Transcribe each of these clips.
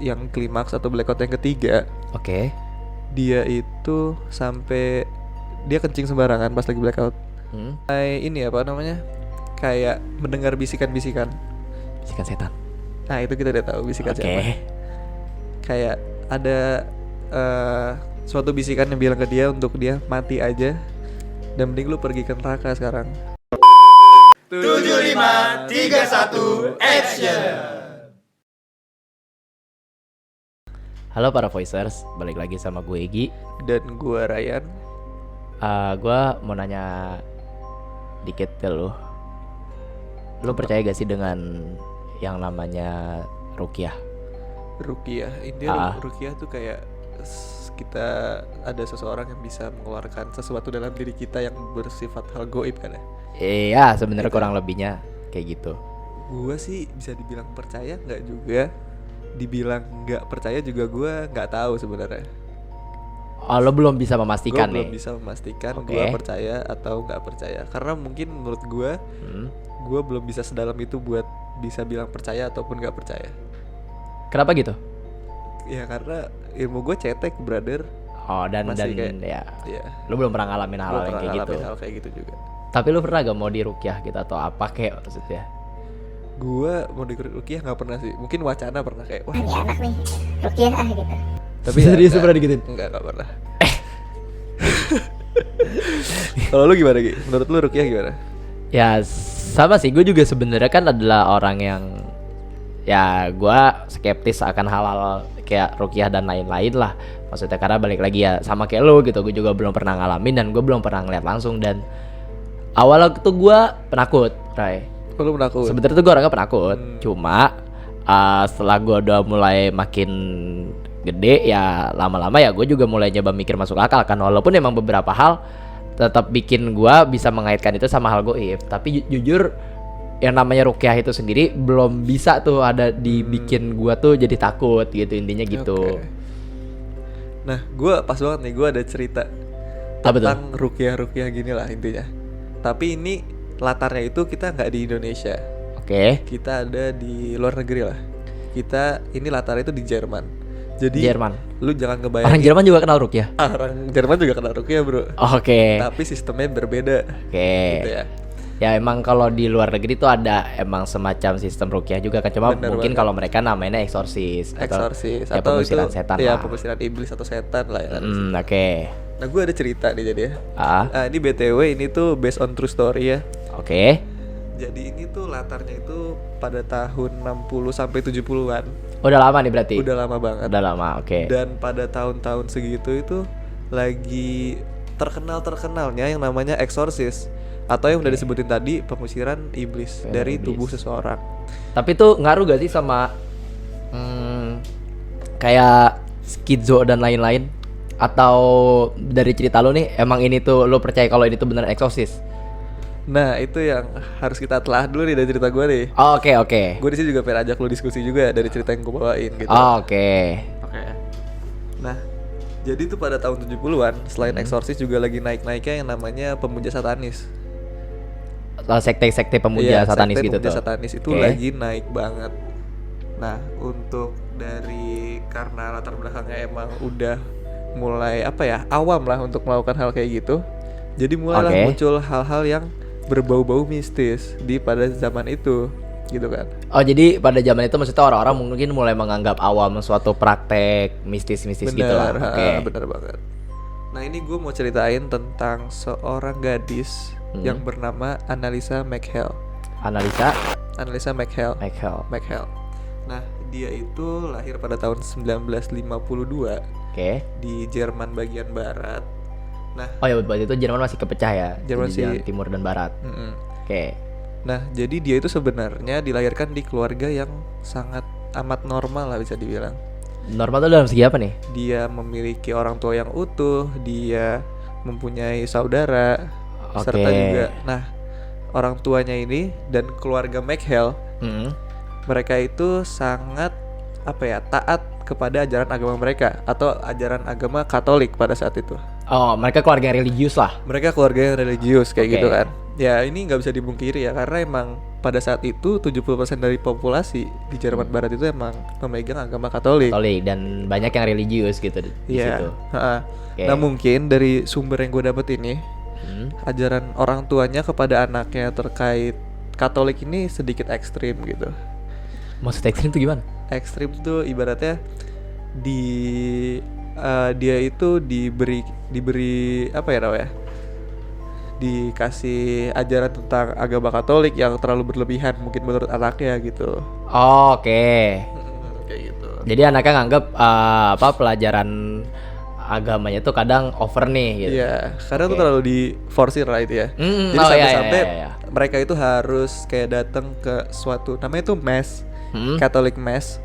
yang klimaks atau blackout yang ketiga, Oke. dia itu sampai dia kencing sembarangan pas lagi blackout. Kayak ini apa namanya? Kayak mendengar bisikan-bisikan. Bisikan setan. Nah, itu kita udah tahu bisikan Oke. siapa. Kayak ada suatu bisikan yang bilang ke dia untuk dia mati aja dan mending lu pergi ke neraka sekarang. 7531 action. Halo para voicers, balik lagi sama gue Egi. Dan gua Ryan. Gue mau nanya dikit ke lu. Lu percaya gak sih dengan yang namanya ruqyah? Ruqyah, intinya ruqyah tuh kayak kita ada seseorang yang bisa mengeluarkan sesuatu dalam diri kita yang bersifat hal goib kan ya? Iya, sebenarnya kurang lebihnya kayak gitu. Gua sih bisa dibilang percaya nggak juga, dibilang nggak percaya juga gua nggak tahu sebenarnya. Oh, lo belum bisa memastikan Gua nih? belum bisa memastikan Oke. gua percaya atau nggak percaya karena mungkin menurut gua belum bisa sedalam itu buat bisa bilang percaya ataupun nggak percaya. Kenapa gitu? Ya karena ilmu gue cetek, brother. Oh, dan Masih kayak, kayak, ya, ya lo belum pernah ngalamin hal-hal belum yang pernah kayak gitu. ngalamin hal kayak gitu juga. Tapi lo pernah gak mau diruqyah gitu atau apa kayak maksudnya? Gue mau di ruqyah nggak pernah sih. Mungkin wacana pernah kayak wah. Ini anak nih, ruqyah gitu. Tapi Serius enggak, pernah digituin? Enggak pernah. Kalau lu gimana Gi? Menurut lu ruqyah gimana? Ya sama sih, gue juga sebenarnya kan adalah orang yang ya gue skeptis akan hal-hal kayak ruqyah dan lain-lain lah. Maksudnya karena balik lagi ya sama kayak lo gitu, gue juga belum pernah ngalamin dan gue belum pernah ngeliat langsung. Dan awalnya tuh gue penakut, Ray. Lu menakut? Sebenarnya tuh gue orangnya penakut, cuma setelah gue udah mulai makin gede ya lama-lama ya gue juga mulai nyoba mikir masuk akal kan, walaupun emang beberapa hal tetap bikin gue bisa mengaitkan itu sama hal goib. Tapi jujur yang namanya ruqyah itu sendiri belum bisa tuh ada dibikin gue tuh jadi takut gitu, intinya gitu. Oke. Nah, gue pas banget nih, gue ada cerita Apa tuh? tentang ruqyah gini lah intinya. Tapi ini latarnya itu kita nggak di Indonesia. Oke. Kita ada di luar negeri lah. Kita ini latarnya itu di Jerman. Jadi Jerman. lu jangan ngebayangin Orang Jerman juga kenal ruqyah? orang Jerman juga kena ruqyah bro. Oke. Tapi sistemnya berbeda. Oke. Gitu ya. Ya emang kalau di luar negeri tuh ada emang semacam sistem ruqyah juga kan, cuma Bener mungkin banget. kalau mereka namanya eksorsis Eksorsis ya atau pengusiran itu setan ya lah. pengusiran iblis atau setan lah ya. Oke. Nah gue ada cerita nih jadi ya. Ah, Ini BTW ini tuh based on true story ya. oke. Jadi ini tuh latarnya itu pada tahun 60 sampai 70-an. Udah lama nih berarti. Udah lama banget. Udah lama, oke. Dan pada tahun-tahun segitu itu lagi terkenalnya yang namanya eksorsis atau yang udah disebutin tadi pengusiran iblis dari Iblis. tubuh seseorang. Tapi tuh ngaruh gak sih sama kayak skizo dan lain-lain? Atau dari cerita lo nih emang ini tuh lo percaya kalau ini tuh beneran eksorsis? Nah itu yang harus kita telah dulu nih dari cerita gue nih. Oh, oke. Gue di sini juga pengen ajak lo diskusi juga dari cerita yang gue bawain gitu. Oh, oke. Oke. Nah, jadi tuh pada tahun 70-an selain eksorsis juga lagi naik-naiknya yang namanya pemuja satanis. Sekte-sekte pemuja Iya, satanis sekte gitu pemuja tuh. satanis itu Oke. lagi naik banget. Nah, untuk dari karena latar belakangnya emang udah mulai apa ya, awam lah untuk melakukan hal kayak gitu. Jadi mulailah Oke. muncul hal-hal yang berbau-bau mistis di pada zaman itu, gitu kan. Oh, jadi pada zaman itu maksudnya orang-orang mungkin mulai menganggap awam suatu praktek mistis-mistis gitu lah. Oke. Bener banget. Nah ini gue mau ceritain tentang seorang gadis yang bernama Annalisa McHale. Analisa Annalisa McHale. Michael. Nah dia itu lahir pada tahun 1952 Oke. di Jerman bagian barat. Nah, Oh ya, berarti itu Jerman masih kepecah ya. Jerman Jadi jangan sih. timur dan barat. Oke. nah jadi dia itu sebenarnya dilahirkan di keluarga yang sangat amat normal lah bisa dibilang. Normal tuh dalam segi apa nih? Dia memiliki orang tua yang utuh, dia mempunyai saudara, serta Oke. juga, nah orang tuanya ini dan keluarga McHale, mereka itu sangat apa ya, taat kepada ajaran agama mereka atau ajaran agama Katolik pada saat itu. Oh, mereka keluarga yang religius lah. Mereka keluarga yang religius kayak Oke. gitu kan. Ya ini nggak bisa dipungkiri ya karena emang pada saat itu 70% dari populasi di Jerman Barat itu emang memegang agama Katolik. Dan banyak yang religius gitu di situ. Okay. Nah mungkin dari sumber yang gue dapet ini ajaran orang tuanya kepada anaknya terkait Katolik ini sedikit ekstrim gitu. Maksud ekstrim itu gimana? Ekstrim tuh ibaratnya dia itu diberi apa ya namanya? Dikasih ajaran tentang agama Katolik yang terlalu berlebihan mungkin menurut anaknya gitu. Oke. Kayak gitu. Jadi anaknya nganggap pelajaran agamanya tuh kadang over nih gitu. Iya, kadang tuh terlalu diforsir lah itu ya. Jadi sampai-sampai mereka itu harus kayak datang ke suatu namanya tuh mass, Catholic mass.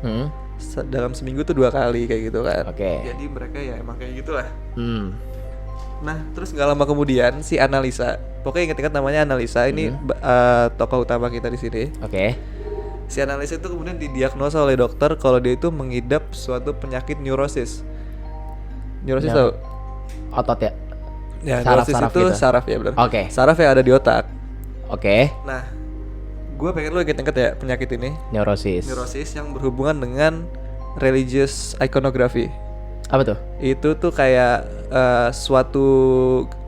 Dalam seminggu tuh 2 kali kayak gitu kan. Jadi mereka ya emang kayak gitulah. Nah, terus nggak lama kemudian si Annalisa, pokoknya ingat-ingat namanya Annalisa, ini tokoh utama kita di sini. Si Annalisa itu kemudian didiagnosa oleh dokter kalau dia itu mengidap suatu penyakit neurosis. Neurosis tahu? Otot ya? Ya, neurosis itu gitu. Saraf ya benar. Saraf yang ada di otak. Nah, gue pengen lu inget-inget ya penyakit ini. Neurosis yang berhubungan dengan religious iconography. Apa tuh? Itu tuh kayak suatu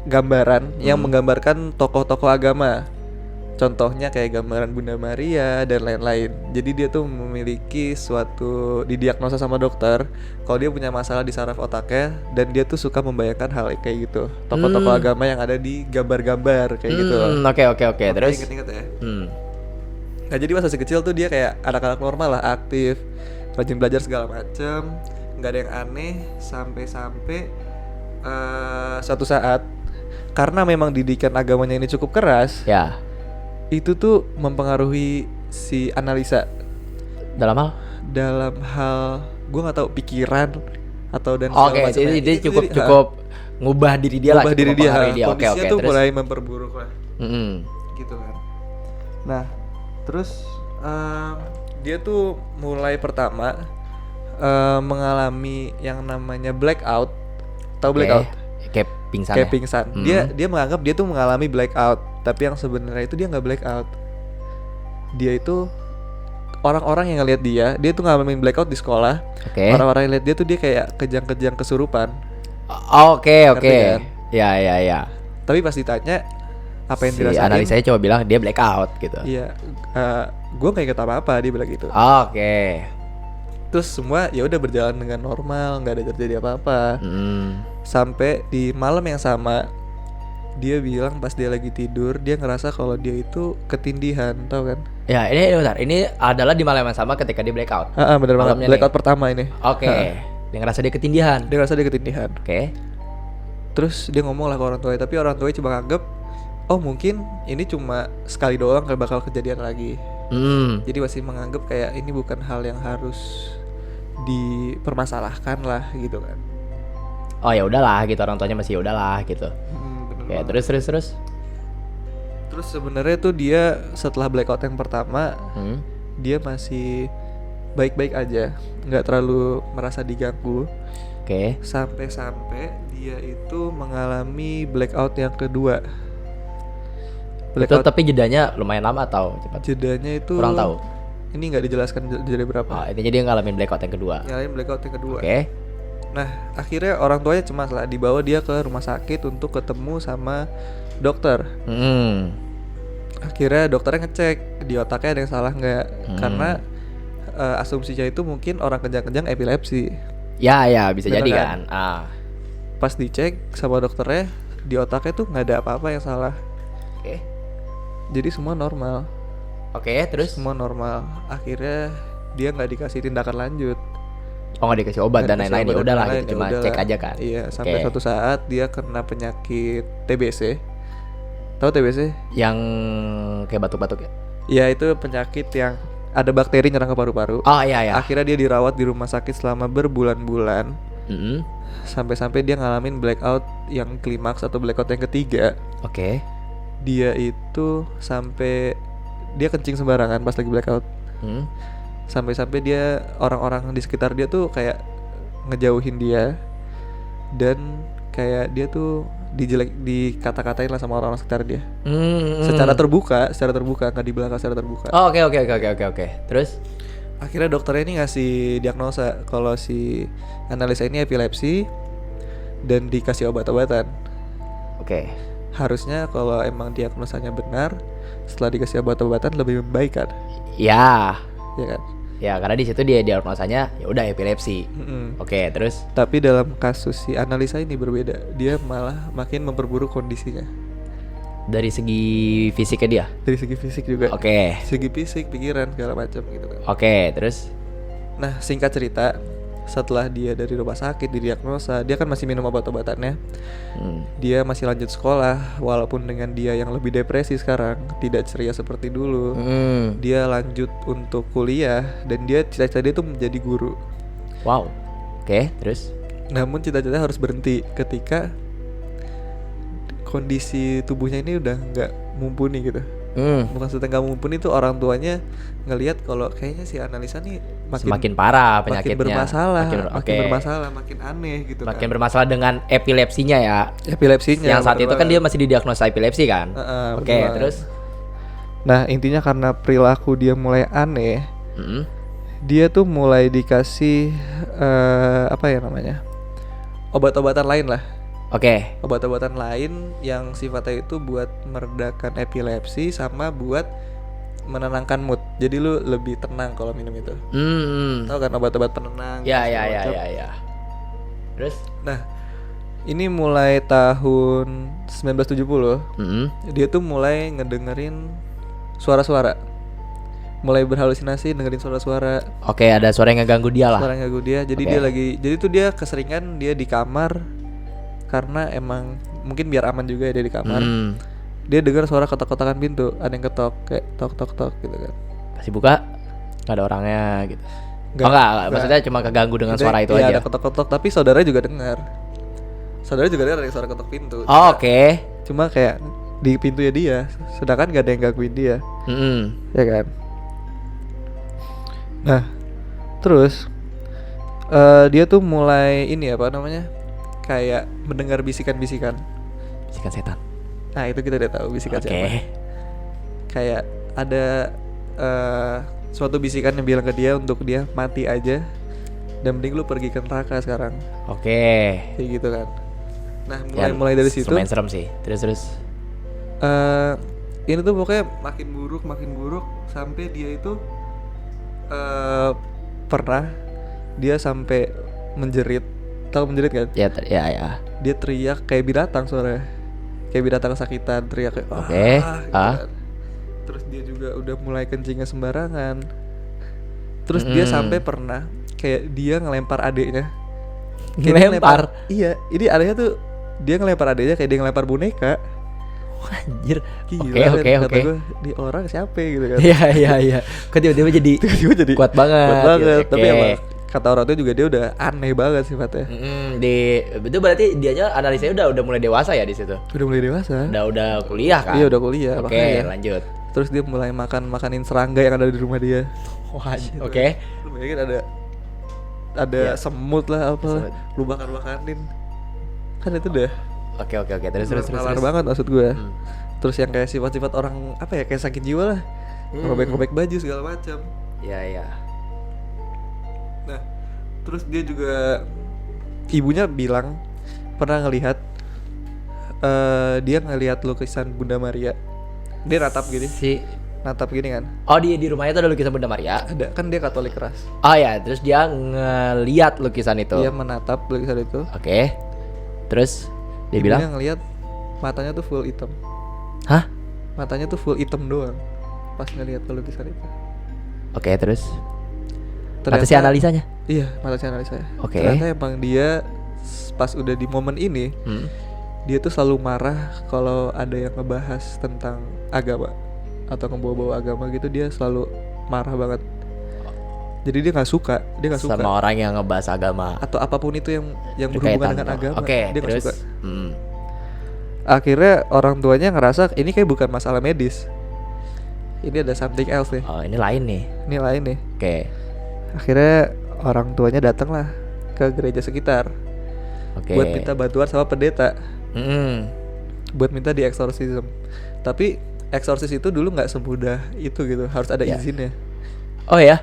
gambaran yang menggambarkan tokoh-tokoh agama. Contohnya kayak gambaran Bunda Maria dan lain-lain. Jadi dia tuh memiliki suatu didiagnosa sama dokter kalau dia punya masalah di saraf otaknya dan dia tuh suka membayangkan hal kayak gitu. Tokoh-tokoh agama yang ada di gambar-gambar kayak gitu. Oke. Terus inget-inget ya. Nah jadi pas masih kecil tuh dia kayak anak-anak normal lah, aktif, rajin belajar segala macem, nggak ada yang aneh sampai suatu saat karena memang didikan agamanya ini cukup keras. Ya. Itu tuh mempengaruhi si Annalisa dalam hal gue nggak tahu pikiran atau dan segala macam. Jadi dia cukup ngubah diri dia lah. Kondisinya tuh mulai memperburuk lah. Gitu kan. Nah terus dia tuh mulai pertama mengalami yang namanya blackout. Tahu blackout? Kayak pingsan. Dia menganggap dia tuh mengalami blackout, tapi yang sebenarnya itu dia nggak blackout. Dia itu orang-orang yang ngelihat dia tuh ngalamin blackout di sekolah. Orang-orang yang lihat dia tuh dia kayak kejang-kejang kesurupan. Oke. Kan? Ya. Tapi pas ditanya apa yang dirasain, analisanya coba bilang dia blackout gitu. Iya, gue nggak inget apa-apa dia bilang gitu. Terus semua ya udah berjalan dengan normal, nggak ada terjadi apa-apa. Sampai di malam yang sama dia bilang pas dia lagi tidur dia ngerasa kalau dia itu ketindihan, tau kan? Ya ini bentar, ini adalah di malam yang sama ketika dia blackout. Bener banget, blackout pertama ini. Dia ngerasa dia ketindihan. Terus dia ngomong lah ke orang tuanya, tapi orang tuanya cuma nganggep oh mungkin ini cuma sekali doang, gak bakal kejadian lagi. Jadi masih menganggap kayak ini bukan hal yang harus dipermasalahkan lah gitu kan. Oh ya udahlah gitu, orang tuanya masih ya udahlah gitu. Terus sebenarnya tuh dia setelah blackout yang pertama dia masih baik-baik aja, nggak terlalu merasa diganggu. Sampai dia itu mengalami blackout yang kedua. Itu tapi jedanya lumayan lama atau cepat? Jedanya itu kurang tahu. Ini nggak dijelaskan jeda berapa. Ini jadi ngalamin blackout yang kedua. Nah akhirnya orang tuanya cemas lah, dibawa dia ke rumah sakit untuk ketemu sama dokter. Akhirnya dokternya ngecek di otaknya ada yang salah nggak, karena asumsinya itu mungkin orang kejang-kejang epilepsi. Ya bisa bener jadi kan. Pas dicek sama dokternya di otaknya tuh nggak ada apa-apa yang salah. Jadi semua normal. Terus semua normal. Akhirnya dia nggak dikasih tindakan lanjut. Nggak dikasih obat dan lain-lain, ya udahlah gitu, cuma cek aja kan. Iya, sampai suatu saat dia kena penyakit TBC. Tahu TBC? Yang kayak batuk-batuk ya? Iya, itu penyakit yang ada bakteri nyerang ke paru-paru. Iya. Akhirnya dia dirawat di rumah sakit selama berbulan-bulan. Sampai-sampai dia ngalamin blackout yang klimaks atau blackout yang ketiga. Dia itu sampai dia kencing sembarangan pas lagi blackout. Sampai-sampai dia orang-orang di sekitar dia tuh kayak ngejauhin dia dan kayak dia tuh dikata-katain lah sama orang-orang sekitar dia. Secara terbuka nggak di belakang, secara terbuka. Oh, oke. Terus Akhirnya dokternya ini ngasih diagnosa kalau si Annalisa ini epilepsi dan dikasih obat-obatan. oke. Harusnya kalau emang diagnosanya benar, setelah dikasih obat-obatan lebih membaik kan? Ya. Ya kan? Ya, karena di situ dia diagnosanya ya udah epilepsi. Oke, terus Tapi dalam kasus si Annalisa ini berbeda. Dia malah makin memperburuk kondisinya. dari segi fisiknya dia. Dari segi fisik juga. Oke. Segi fisik, pikiran, segala macam gitu kan. Oke, terus Nah, singkat cerita, setelah dia dari rumah sakit didiagnosa, dia kan masih minum obat-obatannya. Dia masih lanjut sekolah walaupun dengan dia yang lebih depresi sekarang, tidak ceria seperti dulu. Dia lanjut untuk kuliah dan dia cita-cita dia tuh menjadi guru. wow. Oke, terus Namun cita-cita harus berhenti ketika kondisi tubuhnya ini udah nggak mumpuni gitu. Bukan sedang nggak mumpuni, itu orang tuanya ngelihat kalau kayaknya si Annalisa nih semakin parah penyakitnya. makin bermasalah, Oke. makin aneh gitu Makin kan. bermasalah dengan epilepsinya ya. Epilepsinya. Yang saat bener itu kan banget. dia masih didiagnosa epilepsi kan. Oke, bener banget. terus Nah, intinya karena perilaku dia mulai aneh, dia tuh mulai dikasih apa ya namanya? Obat-obatan lain lah. Oke. Obat-obatan lain yang sifatnya itu buat meredakan epilepsi sama buat menenangkan mood. Jadi lu lebih tenang kalau minum itu. Tahu kan obat-obat penenang? Ya. segala macam. Terus Nah, ini mulai tahun 1970, dia tuh mulai ngedengerin suara-suara. Mulai berhalusinasi dengerin suara-suara. oke, ada suara yang ngeganggu dia lah. Suara yang ganggu dia. Jadi Oke. jadi tuh dia keseringan dia di kamar karena emang mungkin biar aman juga ya dia di kamar. Dia dengar suara ketok-ketokan pintu, ada yang ketok kayak tok gitu kan. Pasti buka, nggak ada orangnya gitu. Nggak. Maksudnya cuma keganggu dengan Maksudnya, suara itu iya, aja. ada ketok-ketok, tapi saudara juga dengar. Saudara juga dengar ada suara ketok pintu. Oh, oke. Cuma kayak di pintunya dia, sedangkan gak ada yang gangguin dia. Ya kan. Nah, terus dia tuh mulai ini apa namanya? Kayak mendengar bisikan-bisikan. Bisikan setan. Nah, itu kita udah tahu bisikan Oke. siapa. Kayak ada suatu bisikan yang bilang ke dia untuk dia mati aja dan mending lu pergi ke neraka sekarang. Oke. Kayak gitu kan. Nah, Ya, mulai dari situ lumayan serem sih. Terus ini tuh pokoknya makin buruk sampai dia itu pernah dia sampai menjerit. Tahu menjerit kan? ya. Dia teriak kayak binatang suaranya. Kayak binatang kesakitan, teriak kayak Oke. gitu kan. Terus dia juga udah mulai kencingnya sembarangan. Terus dia sampai pernah kayak dia ngelempar adiknya. Kayak dia Ngelempar? Iya, ini adiknya tuh dia ngelempar adiknya kayak dia ngelempar boneka. Anjir. Gila, Oke. kata gue, di orang siapa gitu kan. Iya. Kok tiba-tiba jadi Tiba-tiba jadi kuat banget. Kuat banget. Oke. Tapi emang kata orang tuh juga dia udah aneh banget sifatnya. Itu berarti dianya analisanya udah mulai dewasa ya di situ. Udah mulai dewasa. Udah kuliah kan? Iya, udah kuliah. Oke, makanya. lanjut. Terus dia mulai makanin serangga yang ada di rumah dia. Wah, oke. Lu bayangin ada Iya. semut lah apa, Semut. lu makanin. Kan itu udah Oke. Terus. nalar banget maksud gue. Terus yang kayak sifat-sifat orang apa ya, kayak sakit jiwa lah. Robek-robek baju segala macam. Iya. Nah, terus dia juga ibunya bilang pernah ngelihat dia ngelihat lukisan Bunda Maria. Dia natap gini kan. Oh, di rumahnya itu ada lukisan Bunda Maria. Ada kan, dia Katolik keras. Oh ya, terus dia ngeliat lukisan itu. Dia menatap lukisan itu. Oke. Terus dia Ibunya bilang, ngelihat matanya tuh full hitam. "Hah? Matanya tuh full hitam doang pas ngelihat lukisan itu. Oke, terus mata si analisanya. Iya, mata si analisa. Oke. Ternyata emang dia pas udah di momen ini, dia tuh selalu marah kalau ada yang ngebahas tentang agama atau ngebawa-bawa agama gitu, dia selalu marah banget. Jadi dia nggak suka Sama orang yang ngebahas agama. atau apapun itu yang berhubungan dengan agama. Oke, dia nggak terus suka. Akhirnya orang tuanya ngerasa ini kayak bukan masalah medis. Ini ada something else nih. Oh, ini lain nih. Ini lain nih. Oke. Akhirnya orang tuanya datang lah ke gereja sekitar Oke. buat minta bantuan sama pendeta. buat minta di exorcism. Tapi eksorsis itu dulu nggak semudah itu gitu, harus ada izinnya. Oh ya?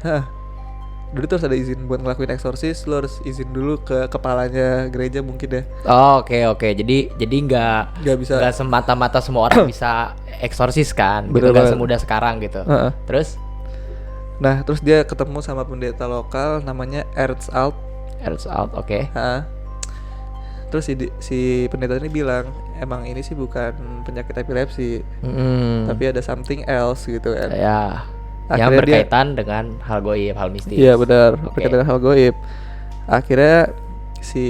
Dulu tuh harus ada izin buat ngelakuin eksorsis, lo harus izin dulu ke kepalanya gereja mungkin ya. Oh, oke. Jadi nggak bisa, nggak semata-mata semua orang bisa eksorsis kan? Gitu, nggak semudah sekarang gitu. Terus? Nah, terus dia ketemu sama pendeta lokal namanya Ernst Alt, oke. Terus si pendeta ini bilang, emang ini sih bukan penyakit epilepsi, tapi ada something else gitu kan. Ya, yang berkaitan dengan hal goib, hal mistis. Iya benar, berkaitan dengan hal goib. Akhirnya si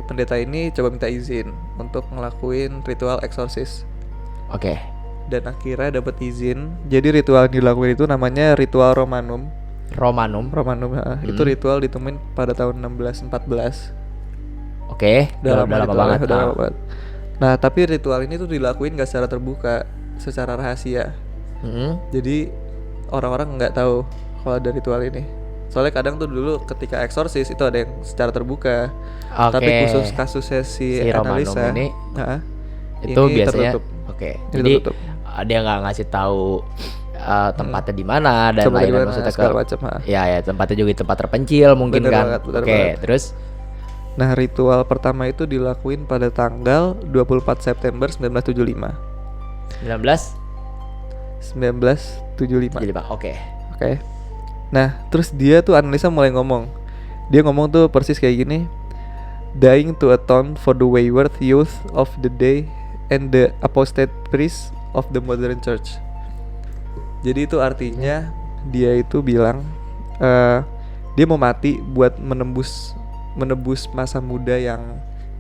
pendeta ini coba minta izin untuk ngelakuin ritual eksorsis. Oke. Dan akhirnya dapat izin. Jadi ritual yang dilakuin itu namanya ritual Romanum. Itu ritual ditemuin pada tahun 1614. Oke, udah lama banget. Nah, tapi ritual ini tuh dilakuin gak secara terbuka, secara rahasia. Jadi orang-orang nggak tahu kalau ada ritual ini. Soalnya kadang tuh dulu ketika eksorsis itu ada yang secara terbuka. Tapi khusus kasusnya si Annalisa ini, itu ini biasanya tertutup. Jadi dia nggak ngasih tahu tempatnya di mana dan lain-lain, maksudnya segala macam. Ya tempatnya juga tempat terpencil mungkin. Bener kan. Oke, terus. Nah, ritual pertama itu dilakuin pada tanggal 24 September 1975. 1975. Oke. Nah, terus dia tuh Annalisa mulai ngomong. Dia ngomong tuh persis kayak gini. Dying to atone for the wayward youth of the day and the apostate priests of the modern church. Jadi itu artinya dia itu bilang dia mau mati buat menebus masa muda yang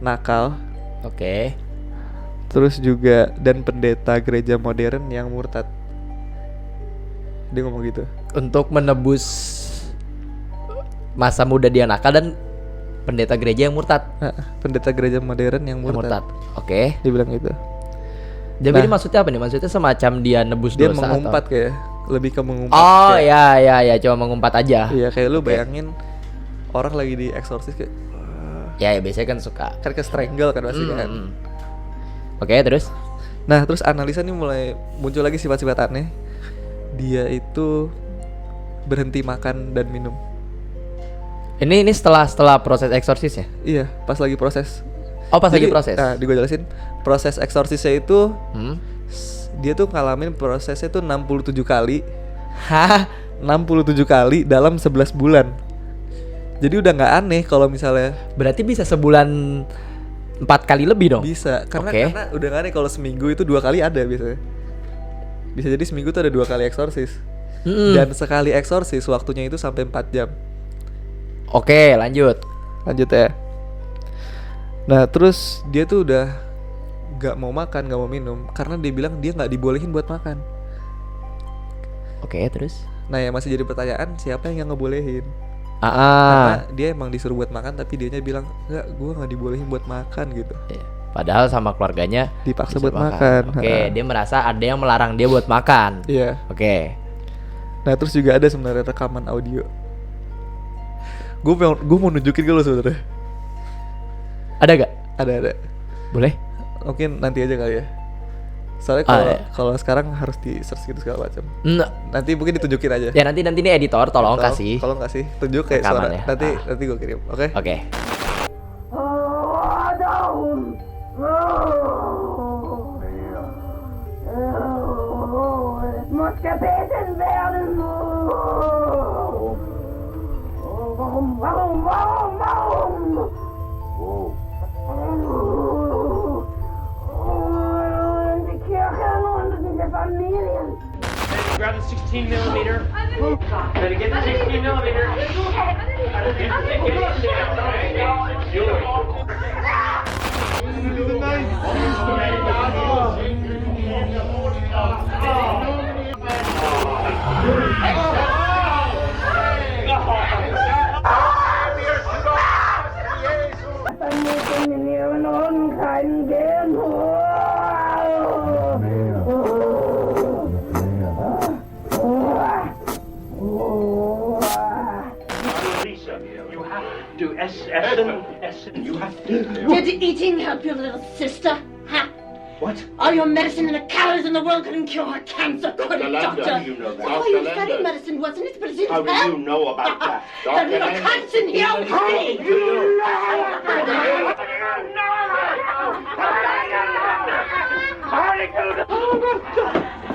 nakal. Oke. Terus juga dan pendeta gereja modern yang murtad. Dia ngomong gitu. Untuk menebus masa muda dia nakal dan pendeta gereja yang murtad. Pendeta gereja modern yang murtad. Oke. Dia bilang gitu. Jadi ini maksudnya apa nih? Maksudnya semacam dia nebus dia dosa atau? Dia mengumpat kayak, lebih ke mengumpat. Oh ya, cuma mengumpat aja. Iya, kayak lu bayangin orang lagi di eksorsis kayak ya biasanya kan suka ke strangle kan pasti kan. Oke, terus? Nah, terus Annalisa nih mulai muncul lagi sifat-sifat aneh. Dia itu berhenti makan dan minum. Ini setelah proses eksorsis ya? Iya, pas lagi proses. Oh, pas lagi proses. Nah, gue jelasin. Proses eksorsisnya itu dia tuh ngalamin prosesnya tuh 67 kali. 67 kali dalam 11 bulan. Jadi udah nggak aneh kalau misalnya. Berarti bisa sebulan 4 kali lebih dong? Bisa, karena udah nggak aneh kalau seminggu itu 2 kali ada biasanya. Bisa jadi seminggu tuh ada 2 kali eksorsis. Dan sekali eksorsis waktunya itu sampai 4 jam. Oke, lanjut ya. Nah, terus dia tuh udah nggak mau makan, nggak mau minum karena dia bilang dia nggak dibolehin buat makan. Oke, terus? Nah, yang masih jadi pertanyaan, siapa yang ngebolehin? Karena dia emang disuruh buat makan tapi dianya bilang enggak, gue nggak dibolehin buat makan gitu. Padahal sama keluarganya dipaksa buat makan. Oke, dia merasa ada yang melarang dia buat makan. Iya. Oke. Nah, terus juga ada sebenarnya rekaman audio. Gue mau nunjukin ke lo sebenarnya. Ada gak? Ada. Boleh? Mungkin nanti aja kali ya. Soalnya kalau sekarang harus di search gitu segala macam. Nanti mungkin ditunjukin aja. Ya nanti ini editor tolong kasih. Tolong kasih tunjuk kayak suara. Ya. Nanti gue kirim. Oke? Oke. Grab the 16 millimeter. Better get the 16 millimeter. Did eating help your little sister? What? All your medicine and the calories in the world couldn't cure her cancer, could Dr. it, Lander, Doctor? you know that. Oh, Dr. you Lander. studied medicine, wasn't it? But it How didn't do help. you know about that? The Dr. little Lander. cunts in here will pay.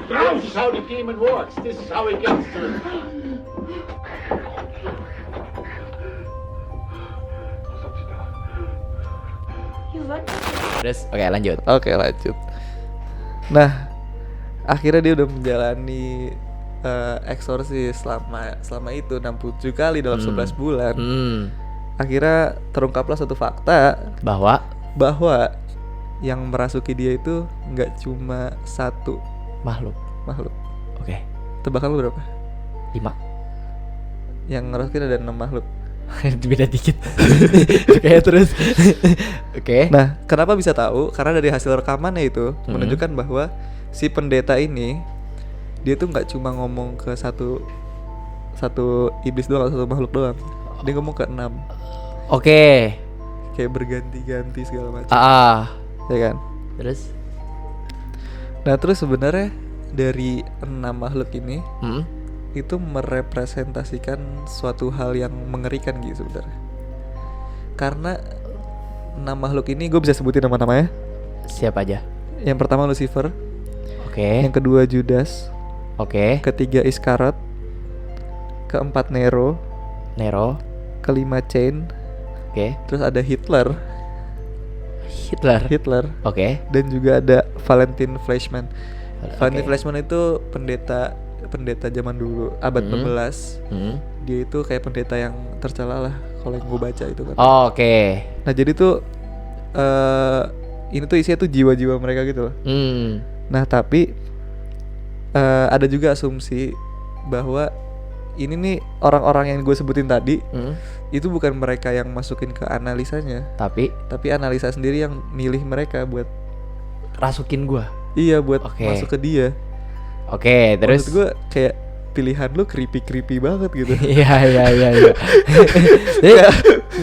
This is how the demon works. This is how he gets through. You what? Terus oke lanjut. Oke, lanjut. Nah, akhirnya dia udah menjalani eksorsis selama itu 67 kali dalam 11 bulan. Akhirnya terungkaplah satu fakta Bahwa bahwa yang merasuki dia itu nggak cuma satu makhluk. Oke. Tebakan lu berapa? 5. Yang ngerasukin ada 6 makhluk. Beda dikit. Oke, terus. Oke. Nah, kenapa bisa tahu? Karena dari hasil rekamannya itu menunjukkan bahwa si pendeta ini dia tuh nggak cuma ngomong ke satu iblis doang, satu makhluk doang. Dia ngomong ke 6. Oke. Kayak berganti-ganti segala macam. Ya kan? Terus Nah, terus sebenarnya dari 6 makhluk ini Hmm? itu merepresentasikan suatu hal yang mengerikan gitu sebenarnya. Karena 6 makhluk ini gue bisa sebutin nama-namanya. Siapa aja? Yang pertama Lucifer, Oke. yang kedua Judas, Oke. ketiga Iscariot, keempat Nero, kelima Cain, Oke. terus ada Hitler, Hitler. Oke. dan juga ada Valentin Fleischmann. Valentin Oke. Fleischmann itu pendeta zaman dulu abad 16. Dia itu kayak pendeta yang tercela lah kalau yang gue baca itu kan. Oke. Nah, jadi tuh ini tuh isinya tuh jiwa-jiwa mereka gitu loh. Nah, tapi ada juga asumsi bahwa ini nih orang-orang yang gue sebutin tadi itu bukan mereka yang masukin ke analisanya, Tapi analisa sendiri yang milih mereka buat rasukin gua. iya buat Oke. masuk ke dia. Oke, terus Maksud gue kayak pilihan lu creepy banget gitu. Iya. Jadi,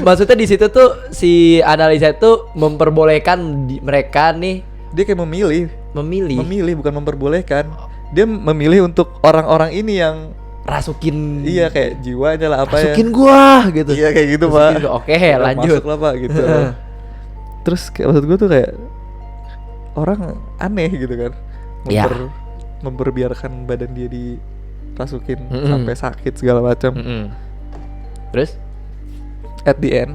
maksudnya di situ tuh si analisa itu memperbolehkan mereka nih Dia kayak memilih bukan memperbolehkan. Dia memilih untuk orang-orang ini yang rasukin. iya kayak jiwanya lah apa rasukin gua gitu. Iya kayak gitu, Rasukin Pak. gua. Oke, Udah lanjut. masuk lah, Pak, gitu. Terus kayak maksud gue tuh kayak orang aneh gitu kan. Iya. Memperbiarkan badan dia dirasukin sampai sakit segala macam. Terus At the end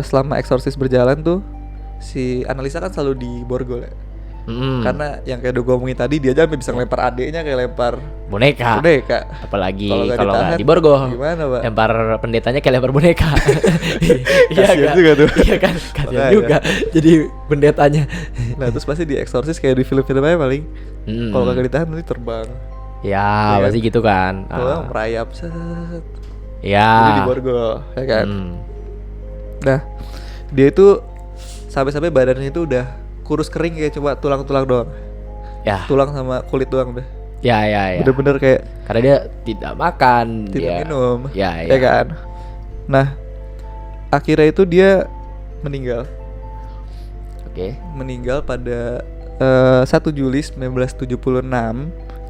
selama eksorsis berjalan tuh si analisa kan selalu di borgol ya. Karena yang kayak udah gue omongin tadi, dia aja sampai bisa ngelempar adeknya kayak lempar boneka. Kalau Apalagi nggak kalau ditahan, nggak diborgol. gimana, Pak? Lempar pendetanya kayak lempar boneka. Kasian kan? juga tuh. Iya kan, kasian Makanya. juga. Jadi pendetanya. Nah, terus pasti di eksorsis kayak di film-filmnya paling kalau kagak ditahan nanti terbang. Ya, Iya pasti kan? gitu kan. Kalau merayap set. Ya. Jadi di borgol, ya kan? Hmm. Nah, dia itu sampai-sampai badannya itu udah kurus kering kayak cuma tulang-tulang doang. Ya. Tulang sama kulit doang udah. Ya. Bener-bener kayak Karena dia tidak makan, tidak dia minum. Ya. Ya kan? Nah, akhirnya itu dia meninggal. Oke. Meninggal pada 1 Juli 1976.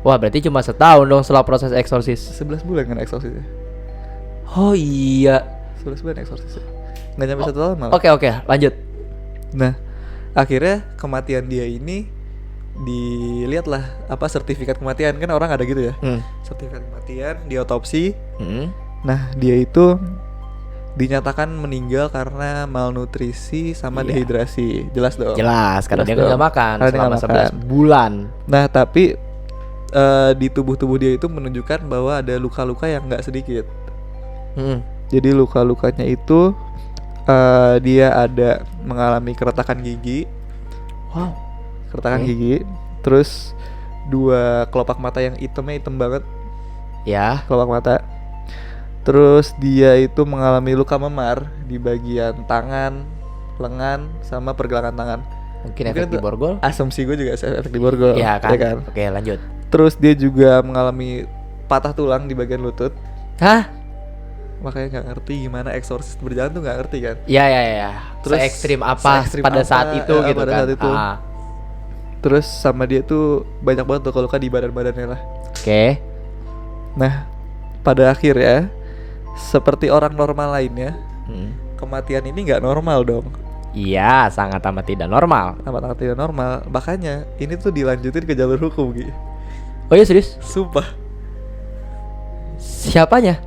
Wah, berarti cuma setahun dong setelah proses eksorsis. 11 bulan kan eksosisnya. Oh iya. 11 bulan eksosisnya. Nggak nyampe 1 tahun malah. Oke, lanjut. Nah, akhirnya kematian dia ini dilihatlah apa sertifikat kematian, kan orang ada gitu ya. Sertifikat kematian, diotopsi. Nah, dia itu dinyatakan meninggal karena malnutrisi sama Iya. dehidrasi. Jelas dong. Jelas, karena dia dong. nggak makan Karena dia selama nggak makan. 11 bulan. Nah, tapi di tubuh dia itu menunjukkan bahwa ada luka-luka yang nggak sedikit. Jadi luka-lukanya itu dia ada mengalami keretakan gigi. Wow. Keretakan Oke. gigi. Terus 2 kelopak mata yang hitam banget, Ya. kelopak mata. Terus dia itu mengalami luka memar di bagian tangan, lengan, sama pergelangan tangan. Mungkin Mungkin efek di itu borgol. Asumsi gue juga efek di borgol. Iya kan? ya kan? Oke, lanjut. Terus dia juga mengalami patah tulang di bagian lutut. Hah? makanya nggak ngerti gimana eksorsis berjalan tuh, nggak ngerti kan. Iya. Terus se-ekstrim apa se-ekstrim pada apa, saat itu ya, gitu pada kan. saat itu. Terus sama dia tuh banyak banget luka-luka di badan-badannya lah. Oke. Nah, pada akhirnya seperti orang normal lainnya, kematian ini nggak normal dong. Iya, sangat amat tidak normal. Amat tidak normal. Makanya ini tuh dilanjutin ke jalur hukum gitu. Oh iya, serius? Sumpah. Siapanya?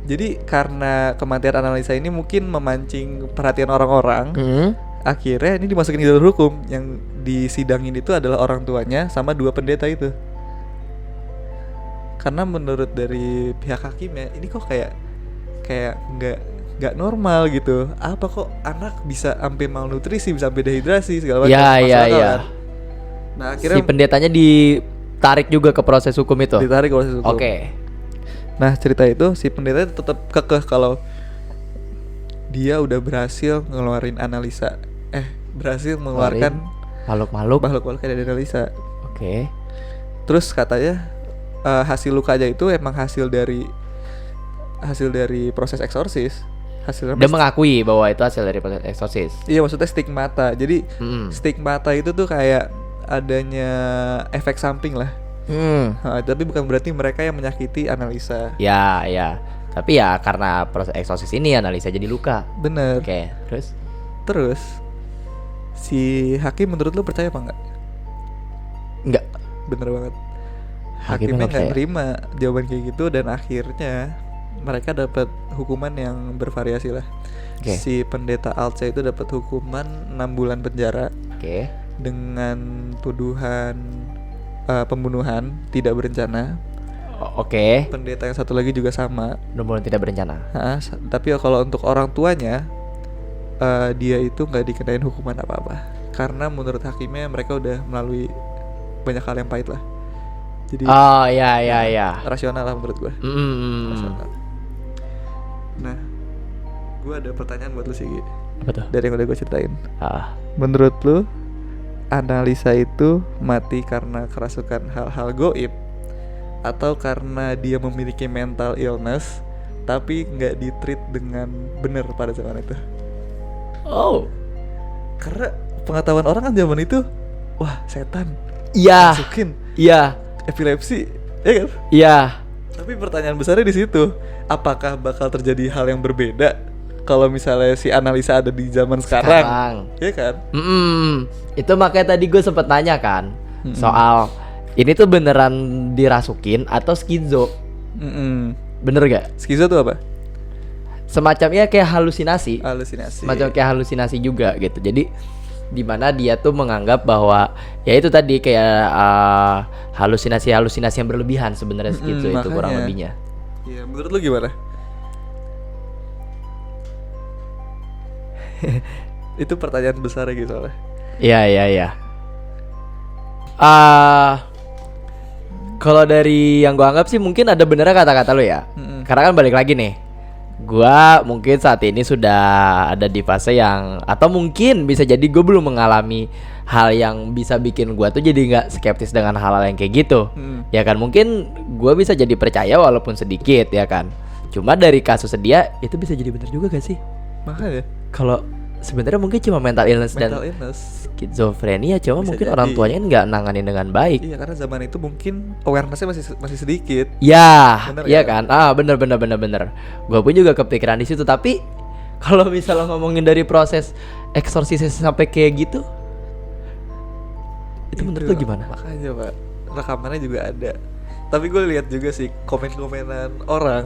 Jadi karena kematian analisa ini mungkin memancing perhatian orang-orang, akhirnya ini dimasukin ke jalur hukum. Yang disidangin itu adalah orang tuanya sama 2 pendeta itu. Karena menurut dari pihak hakimnya, ini kok kayak nggak normal gitu. Apa kok anak bisa sampai malnutrisi, bisa sampai dehidrasi segala macam. Iya. Nah, Si akhirnya pendetanya ditarik juga ke proses hukum itu. ditarik ke proses hukum. Oke. Nah, cerita itu si pendeta tetap kekeh kalau dia udah berhasil ngeluarin analisa. Berhasil mengeluarkan makhluk-makhluk dari analisa. Oke. Terus katanya hasil lukanya itu emang hasil dari proses eksorsis. Dia mengakui bahwa itu hasil dari proses eksorsis. Iya, maksudnya stigmata. Jadi stigmata itu tuh kayak adanya efek samping lah. Tapi bukan berarti mereka yang menyakiti analisa. Ya. Tapi ya karena proses eksorsis ini analisa jadi luka. Bener. Oke, Terus si hakim menurut lu percaya apa enggak? Enggak. Bener banget. Hakimnya Hakimnya nggak nggak percaya. terima jawaban kayak gitu dan akhirnya mereka dapat hukuman yang bervariasi lah. Oke. Si pendeta Alce itu dapat hukuman 6 bulan penjara Oke. dengan tuduhan pembunuhan tidak berencana. Oke. Pendeta yang satu lagi juga sama. Nomor tidak berencana. Tapi kalau untuk orang tuanya dia itu nggak dikenain hukuman apa-apa karena menurut hakimnya mereka udah melalui banyak hal yang pahit lah. Jadi Oh ya. rasional lah menurut gue. Rasional. Nah, gue ada pertanyaan buat lu sih, Gi. Apa tuh? Dari yang udah gue ceritain. Menurut Menurut lu analisa itu mati karena kerasukan hal-hal goib atau karena dia memiliki mental illness tapi nggak ditreat dengan benar pada zaman itu? Karena pengetahuan orang kan zaman itu, wah setan, Iya. masukin Iya. epilepsi, ya kan? Iya. Tapi pertanyaan besarnya di situ, apakah bakal terjadi hal yang berbeda kalau misalnya si analisa ada di zaman sekarang? Ya kan? Itu makanya tadi gue sempet nanya kan soal ini tuh beneran dirasukin atau skizo. Bener gak? Skizo tuh apa? Semacamnya kayak halusinasi. Semacam kayak halusinasi juga gitu. Jadi dimana dia tuh menganggap bahwa ya itu tadi kayak halusinasi yang berlebihan sebenarnya skizo itu kurang makanya. lebihnya. Iya, menurut lu gimana? Itu pertanyaan besar gitu soalnya. Iya. Kalau dari yang gua anggap sih mungkin ada benernya kata-kata lu ya. Karena kan balik lagi nih, gua mungkin saat ini sudah ada di fase yang, atau mungkin bisa jadi gue belum mengalami hal yang bisa bikin gua tuh jadi nggak skeptis dengan hal-hal yang kayak gitu. Ya kan, mungkin gua bisa jadi percaya walaupun sedikit ya kan. Cuma dari kasus dia itu bisa jadi bener juga gak sih? Makanya Kalau sebenarnya mungkin cuma mental illness dan skizofrenia, cuma Bisa mungkin jadi. orang tuanya nggak nanganin dengan baik. Iya, karena zaman itu mungkin awarenessnya masih sedikit. Ya, Bener iya kan? kan? Bener. Gue pun juga kepikiran di situ. Tapi kalau misalnya ngomongin dari proses eksorsis sampai kayak gitu, itu menurut lo gimana? Makanya Pak, rekamannya juga ada. Tapi gue lihat juga sih komen-komenan orang.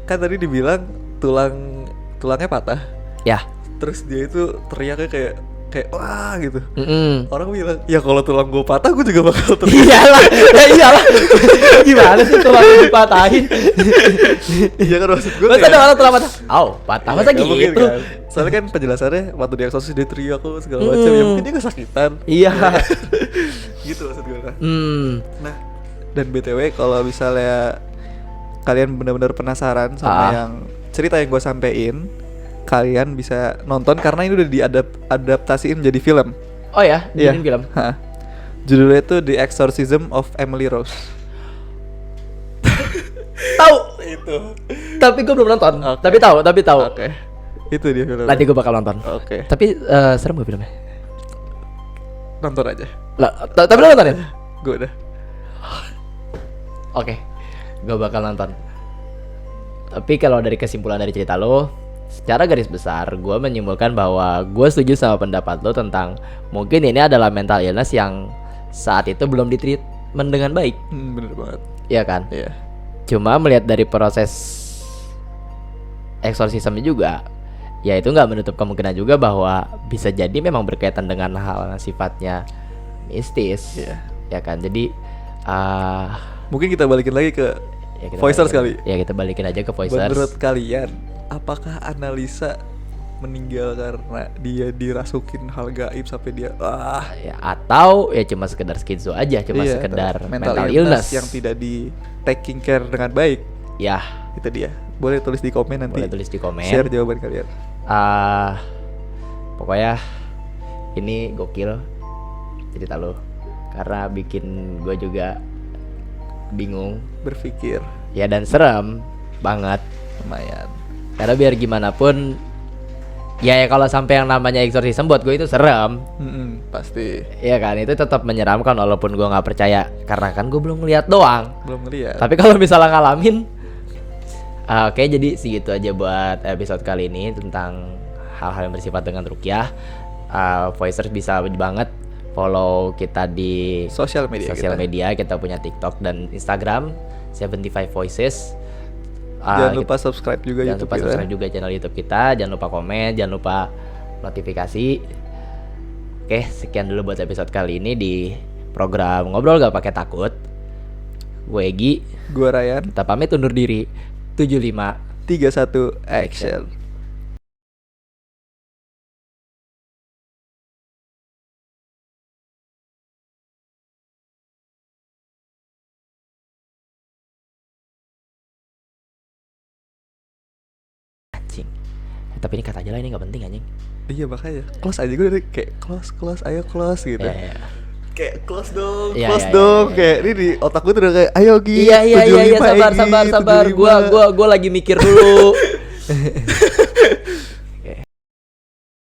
Kan tadi dibilang tulangnya patah. Ya. Terus dia itu teriaknya kayak wah gitu. Orang bilang, ya kalau tulang gue patah gue juga bakal teriak. Iyalah. Gimana sih tulang dipatahin? Iya kan, maksud gue Masa ada orang tulang patah? Patah masa nggak mungkin gitu? kan? Soalnya kan penjelasannya waktu di eksorsis dia teriak kok segala macam. Ya mungkin dia kesakitan. Iya. Gitu maksud gue kan. Nah, Dan BTW kalau misalnya kalian benar-benar penasaran sama yang cerita yang gue sampein, kalian bisa nonton karena ini udah diadaptasiin menjadi film. Oh ya, dijadiin film. Judulnya itu The Exorcism of Emily Rose. Tahu. Itu. Tapi gue belum nonton. Oke. Tapi tahu. Oke. Itu dia filmnya. Nanti gue bakal nonton. Oke. Tapi serem gak filmnya? Nonton aja. Lah, tapi lo nonton ya? Gue udah. Oke. Gue bakal nonton. Tapi kalau dari kesimpulan dari cerita lo, secara garis besar gue menyimpulkan bahwa gue setuju sama pendapat lo tentang mungkin ini adalah mental illness yang saat itu belum ditreatment dengan baik. Bener banget. Iya kan? Iya. Cuma melihat dari proses eksorsismnya juga, ya itu nggak menutup kemungkinan juga bahwa bisa jadi memang berkaitan dengan hal yang sifatnya mistis. Iya. Ya kan? Jadi Mungkin kita balikin lagi ke ya kita Voicers balikin- kali. Ya kita balikin aja ke Voicers. Menurut kalian, apakah Annalisa meninggal karena dia dirasukin hal gaib sampai dia Ya, atau ya cuma sekedar skizo aja, cuma iya, sekedar mental illness yang tidak di taking care dengan baik. Ya, Itu dia. Boleh tulis di komen nanti. boleh tulis di komen. Share jawaban kalian. Pokoknya ini gokil cerita lo, karena bikin gue juga bingung Berpikir ya, dan serem banget. lumayan. Karena biar gimana pun ya kalau sampai yang namanya exorcism buat gue itu serem. Pasti Iya kan, itu tetap menyeramkan walaupun gue nggak percaya, karena kan gue belum ngeliat doang. belum ngeliat. Tapi kalau misalnya ngalamin, oke, jadi segitu aja buat episode kali ini tentang hal-hal yang bersifat dengan ruqyah. Voicers bisa banget follow kita di Sosial media kita punya TikTok dan Instagram 75 Voices. Jangan lupa subscribe juga Jangan YouTube lupa kita. subscribe juga channel YouTube kita. Jangan lupa komen, jangan lupa notifikasi. Oke, sekian dulu buat episode kali ini di program Ngobrol Gak Pakai Takut. Gue Egi, Gua Ryan. kita pamit undur diri. 75 31 action. anjing. Tapi ini kata aja lah, ini nggak penting anjing. Iya makanya close aja, gue dari kayak close ayo close gitu. Ya. Kayak close dong, Iya, close iya, dong. iya, Kayak ini di otak gue tuh udah kayak ayo Gi. Iya, 75 sabar. Egi, Gua lagi mikir dulu.